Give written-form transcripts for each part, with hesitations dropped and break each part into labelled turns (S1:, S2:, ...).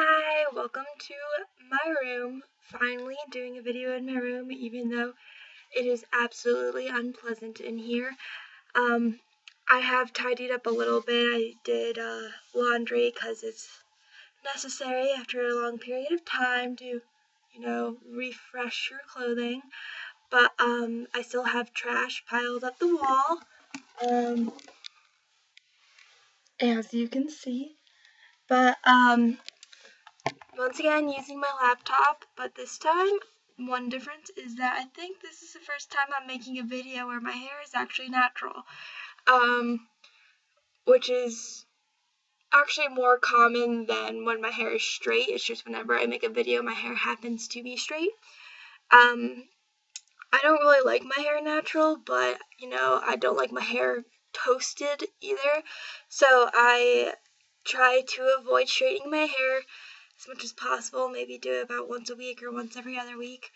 S1: Hi, welcome to my room. Finally doing a video in my room, even though it is absolutely unpleasant in here. Um, I have tidied up a little bit. I did laundry because it's necessary after a long period of time to, refresh your clothing. But I still have trash piled up the wall. As you can see. But once again, using my laptop, but this time, one difference is that I think this is the first time I'm making a video where my hair is actually natural, which is actually more common than when my hair is straight. It's just whenever I make a video, my hair happens to be straight. I don't really like my hair natural, but, I don't like my hair toasted either, so I try to avoid straightening my hair as much as possible, maybe do it about once a week or once every other week.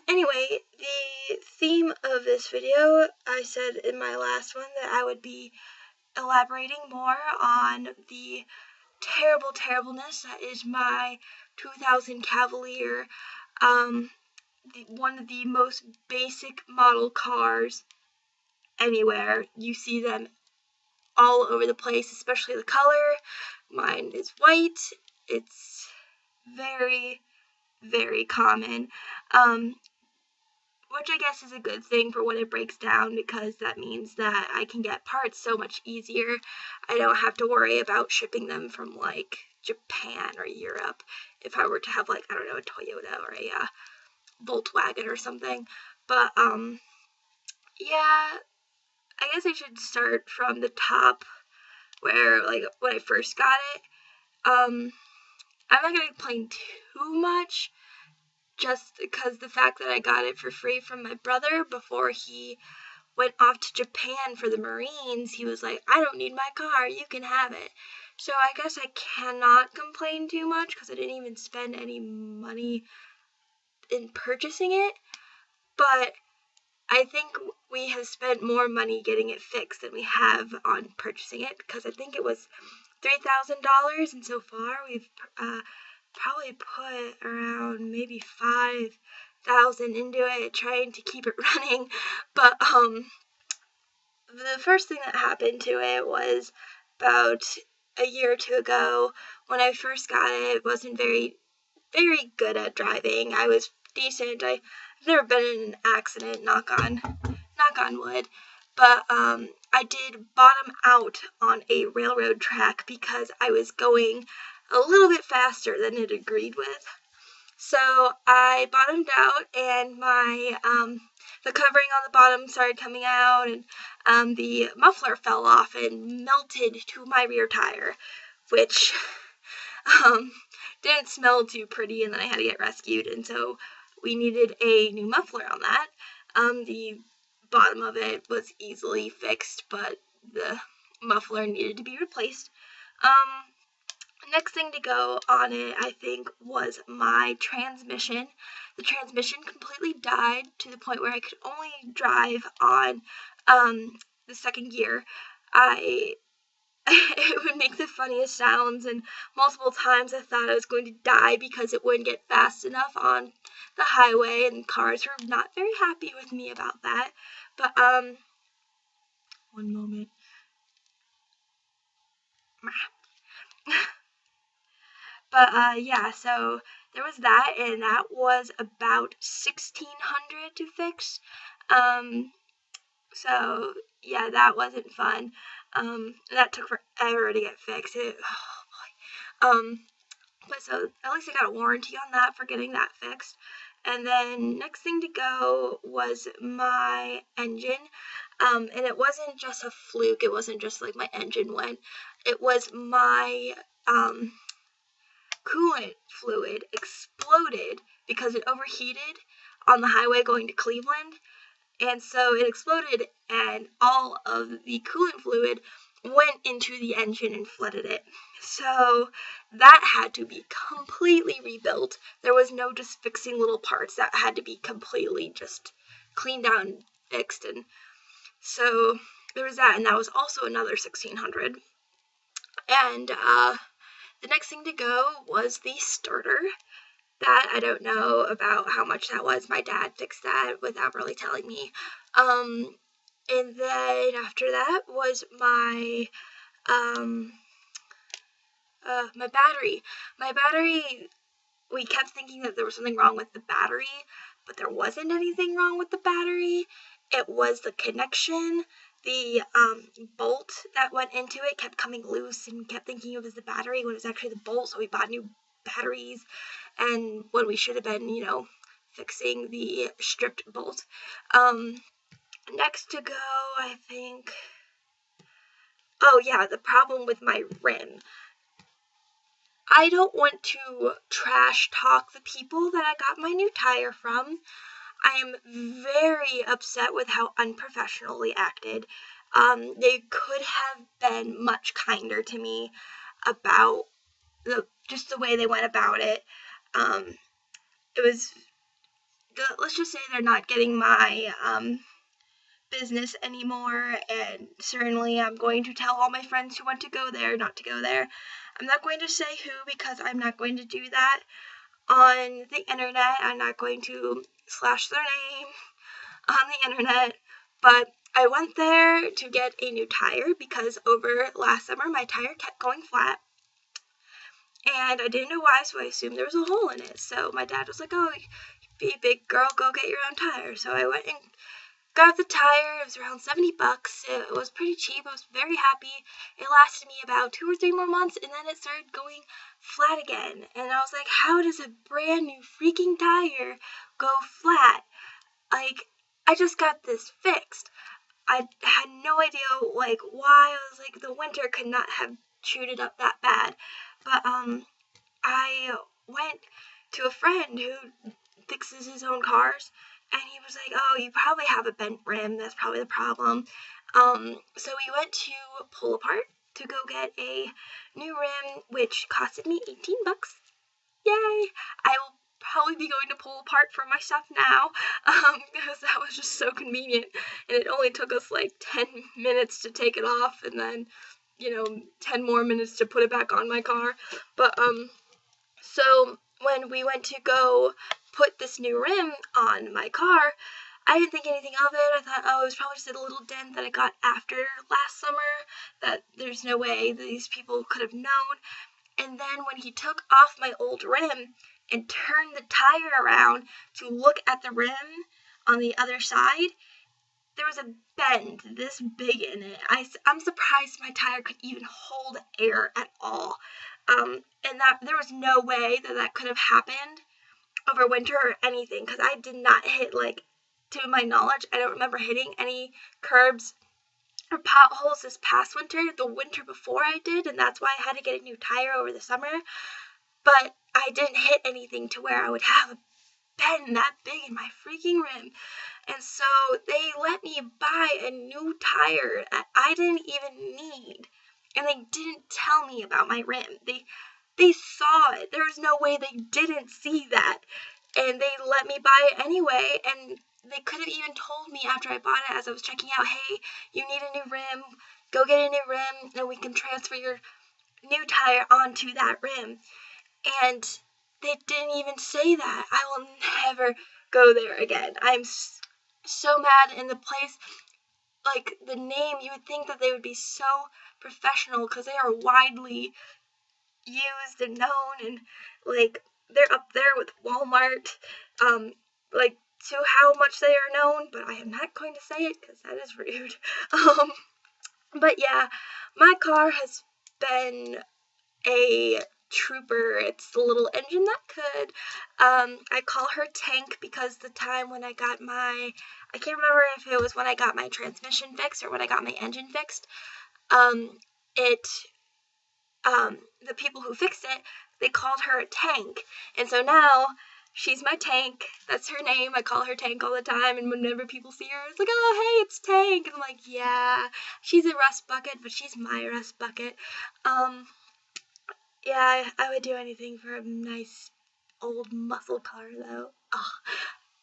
S1: Anyway, the theme of this video, I said in my last one that I would be elaborating more on the terribleness that is my 2000 Cavalier, one of the most basic model cars anywhere. You see them all over the place, especially the color. Mine is white. It's very, very common, which I guess is a good thing for when it breaks down, because that means that I can get parts so much easier. I don't have to worry about shipping them from like Japan or Europe if I were to have, like, I don't know, a Toyota or a Volkswagen or something. But yeah, I guess I should start from the top, where, like, when I first got it. I'm not gonna complain too much, just because the fact that I got it for free from my brother before he went off to Japan for the Marines. He was like, I don't need my car, you can have it. So I guess I cannot complain too much because I didn't even spend any money in purchasing it. But I think we have spent more money getting it fixed than we have on purchasing it, because I think it was $3,000, and so far we've probably put around maybe 5,000 into it, trying to keep it running. But the first thing that happened to it was about a year or two ago. When I first got it, I wasn't very good at driving. I was decent. I've never been in an accident, knock on wood. But I did bottom out on a railroad track because I was going a little bit faster than it agreed with. So I bottomed out, and my the covering on the bottom started coming out, and the muffler fell off and melted to my rear tire, which didn't smell too pretty, and then I had to get rescued, and so we needed a new muffler on that. The bottom of it was easily fixed, but the muffler needed to be replaced. Next thing to go on it, I think, was my transmission. The transmission completely died to the point where I could only drive on the second gear. It would make the funniest sounds, and multiple times I thought I was going to die because it wouldn't get fast enough on the highway, and cars were not very happy with me about that. But one moment. But yeah, so there was that, and that was about $1,600 to fix. So yeah, that wasn't fun. That took forever to get fixed. But so at least I got a warranty on that for getting that fixed. And then next thing to go was my engine. And it wasn't just a fluke. It wasn't just like my engine went. It was my coolant fluid exploded because it overheated on the highway going to Cleveland. And so it exploded, and all of the coolant fluid went into the engine and flooded it. So that had to be completely rebuilt. There was no just fixing little parts. That had to be completely just cleaned out and fixed. And so there was that, and that was also another $1,600. And the next thing to go was the starter. That I don't know about how much that was. My dad fixed that without really telling me. And then after that was my my battery. My battery, we kept thinking that there was something wrong with the battery, but there wasn't anything wrong with the battery. It was the connection. The bolt that went into it kept coming loose and kept thinking it was the battery when it was actually the bolt, so we bought new batteries, and when we should have been, fixing the stripped bolt. Next to go, I think, oh yeah, the problem with my rim. I don't want to trash talk the people that I got my new tire from. I am very upset with how unprofessionally acted. They could have been much kinder to me about just the way they went about it. It was, let's just say they're not getting my business anymore, and certainly I'm going to tell all my friends who want to go there not to go there. I'm not going to say who, because I'm not going to do that on the internet. I'm not going to slash their name on the internet, but I went there to get a new tire because over last summer my tire kept going flat, and I didn't know why, so I assumed there was a hole in it. So my dad was like, oh, be a big girl, go get your own tire. So I went and got the tire. It was around $70. It was pretty cheap. I was very happy. It lasted me about 2 or 3 more months, and then it started going flat again. And I was like, how does a brand new freaking tire go flat? Like, I just got this fixed. I had no idea, like, why. I was like, the winter could not have chewed it up that bad. But, I went to a friend who fixes his own cars, and he was like, oh, you probably have a bent rim. That's probably the problem. So we went to Pull Apart to go get a new rim, which costed me $18. Yay! I will probably be going to Pull Apart for my stuff now, because that was just so convenient, and it only took us like 10 minutes to take it off, and then, 10 more minutes to put it back on my car. But, so when we went to go put this new rim on my car, I didn't think anything of it. I thought, oh, it was probably just a little dent that I got after last summer, that there's no way that these people could have known. And then when he took off my old rim and turned the tire around to look at the rim on the other side, there was a bend this big in it. I'm surprised my tire could even hold air at all. And that there was no way that could have happened over winter or anything, because I did not hit, like, to my knowledge, I don't remember hitting any curbs or potholes this past winter. The winter before I did, and that's why I had to get a new tire over the summer. But I didn't hit anything to where I would have a bend that big in my freaking rim. And so they let me buy a new tire that I didn't even need. And they didn't tell me about my rim. They saw it. There was no way they didn't see that. And they let me buy it anyway, and they could have even told me after I bought it as I was checking out, hey, you need a new rim, go get a new rim, and we can transfer your new tire onto that rim. And they didn't even say that. I will never go there again. I'm so mad. In the place, like, the name, you would think that they would be so professional, because they are widely used and known, and, like, they're up there with Walmart, like, to how much they are known, but I am not going to say it because that is rude. But yeah, my car has been a trooper. It's the little engine that could. I call her Tank because the time when I got I can't remember if it was when I got my transmission fixed or when I got my engine fixed. The people who fixed it, they called her a Tank. And so now she's my Tank. That's her name. I call her Tank all the time, and whenever people see her, it's like, oh, hey, it's Tank. And I'm like, yeah, she's a rust bucket, but she's my rust bucket. Yeah, I would do anything for a nice old muscle car, though. Oh,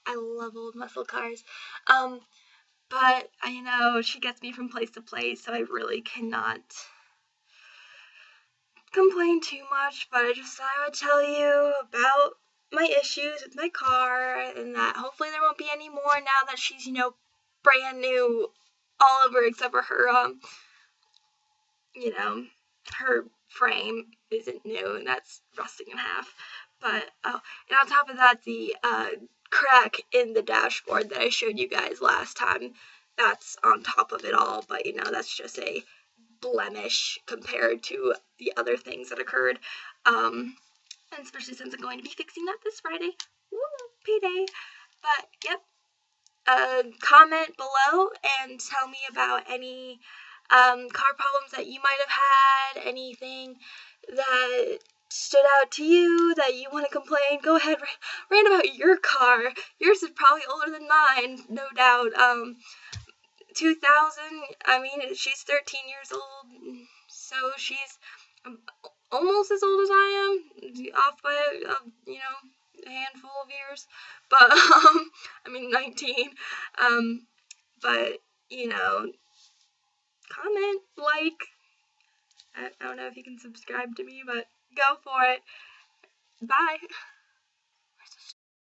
S1: I love old muscle cars. But, she gets me from place to place, so I really cannot complain too much, but I just thought I would tell you about my issues with my car, and that hopefully there won't be any more now that she's, brand new all over except for her, her frame isn't new, and that's rusting in half. But, and on top of that, the, crack in the dashboard that I showed you guys last time, that's on top of it all, but, that's just a blemish compared to the other things that occurred. And especially since I'm going to be fixing that this Friday. Woo, payday. But, yep. Comment below and tell me about any car problems that you might have had, anything that stood out to you that you want to complain. Go ahead, rant about your car. Yours is probably older than mine, no doubt. 2000, I mean, she's 13 years old, so she's almost as old as I am, off by, a handful of years, but, I mean, 19, but, comment, like, I don't know if you can subscribe to me, but go for it. Bye.